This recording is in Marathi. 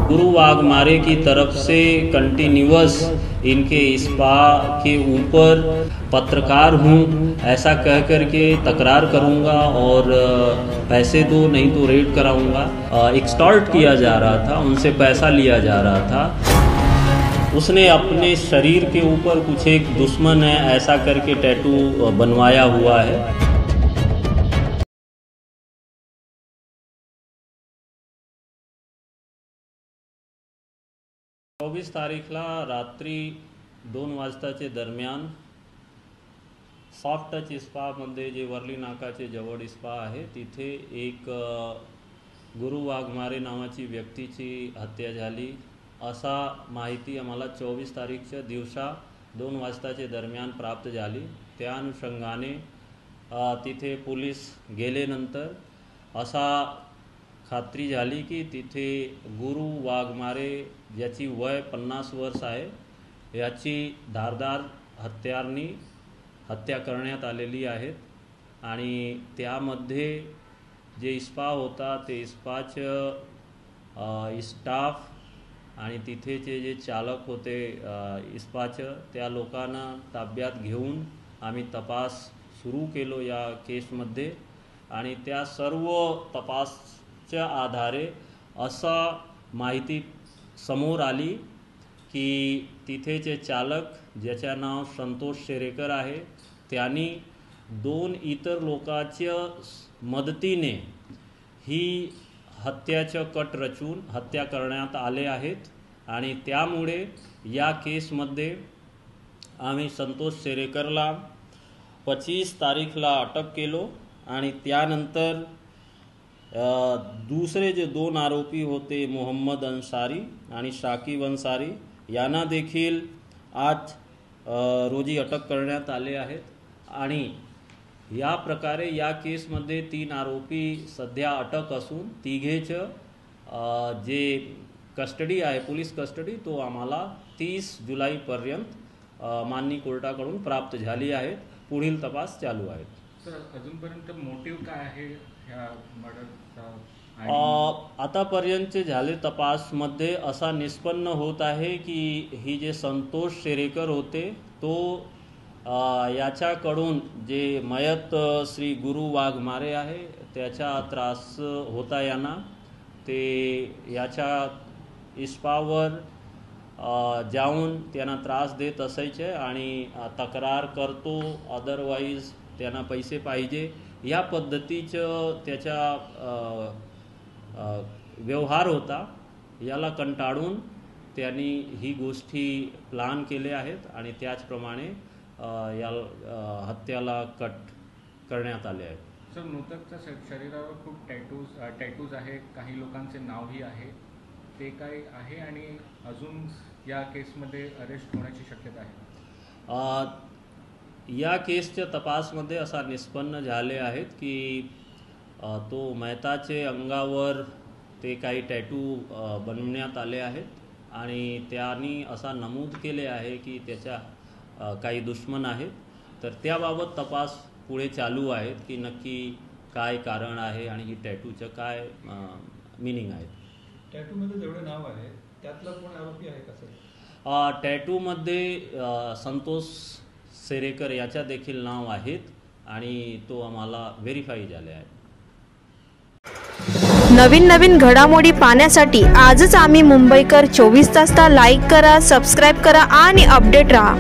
गुरु वाघमारे की तरफ से कंटिन्यूअस इनके स्पा के ऊपर पत्रकार हूँ ऐसा कह कर के तकरार करूँगा और पैसे दो नहीं तो रेड कराऊँगा। एक्सटॉर्ट किया जा रहा था, उनसे पैसा लिया जा रहा था। उसने अपने शरीर के ऊपर कुछ एक दुश्मन है ऐसा करके टैटू बनवाया हुआ है। 24 तारीखला रात्री 2 वाजताचे दरम्यान सॉफ्ट टच स्पामध्ये जे वर्ली नाकाचे जवळ स्पा आहे तिथे एक गुरु वाघमारे नावाची व्यक्तीची हत्या झाली असा माहिती आम्हाला 24 तारीखच्या दिवसा 2 वाजताचे दरम्यान प्राप्त झाली। त्या अनुषंगाने तिथे पोलीस गेल्यानंतर असा खात्री झाली की तिथे गुरु वाघमारे ज्याची वय 50 वर्ष आहे याची धारदार हत्यारांनी हत्या करण्यात आलेली आहे आणि त्यामध्ये जे स्पा होता ते स्पाचं स्टाफ आणि तिथेचे जे चालक होते स्पाचं त्या लोकांना ताब्यात घेऊन आम्ही तपास सुरू केलो या केसमध्ये आणि त्या सर्व तपासच्या आधारे असा माहिती समोर आली की तिथेचे चालक ज्याचे नाव संतोष शेरेकर आहे त्यांनी 2 इतर लोकांच्या मदतीने ही हत्याचं कट रचून हत्या करण्यात आले आहेत आणि त्यामुळे या केसमध्ये आम्ही संतोष शेरेकरला 25 तारीखला अटक केलो आणि त्यानंतर दुसरे जे 2 आरोपी होते मोहम्मद अंसारी आणि शाकिब अंसारी यांना देखील आज रोजी अटक करण्यात आले आहेत आणि या प्रकारे या केसमध्ये 3 आरोपी सध्या अटक असून तिघेचं जे कस्टडी आहे पोलीस कस्टडी तो आम्हाला 30 जुलैपर्यंत माननीय कोर्टाकडून प्राप्त झाली आहे। पुढील तपास चालू आहे। सर अजूनपर्यंत मोटिव्ह काय आहे ह्या मर्डरचा? आतापर्यंतचे झाले तपासमध्ये असा निष्पन्न होत आहे की ही जे संतोष शेरेकर होते तो याच्याकडून जे मयत श्री गुरु वाघमारे आहे त्याचा त्रास होता यांना ते याच्या स्पावर जाऊन त्यांना त्रास देत असायचे आणि तक्रार करतो अदरवाईज त्यांना पैसे पाहिजे या पद्धतीचं त्याचा व्यवहार होता। याला कंटाळून त्यांनी ही गोष्टी प्लान केले आहेत आणि त्याचप्रमाणे या हत्याला कट करण्यात आले आहे। सर मृतकच्या शरीरावर खूप टॅटूज आहे, काही लोकांचे नावही आहे, ते काय आहे आणि अजून या केसमध्ये अरेस्ट होण्याची शक्यता आहे? या केसच्या तपासमध्ये असा निष्पन्न झाले आहेत की तो मयताचे अंगावर ते काही टॅटू बनवण्यात आले आहेत आणि त्यांनी असा नमूद केले आहे की त्याच्या काही दुश्मन आहेत। तर त्याबाबत तपास पुढे चालू आहेत की नक्की काय कारण आहे आणि ही टॅटूचं काय मीनिंग आहे। टॅटूमध्ये जेवढे नाव आहे त्यातला कोण आरोपी आहे का सर? टॅटूमध्ये संतोष शेरेकर याच्या देखील नाव आहेत आणि तो आम्हाला व्हेरीफाई झाले आहे। नवीन घडामोडी पाहण्यासाठी आजच आम्ही मुंबईकर 24 तासला लाईक करा, सबस्क्राईब करा आणि अपडेट रहा।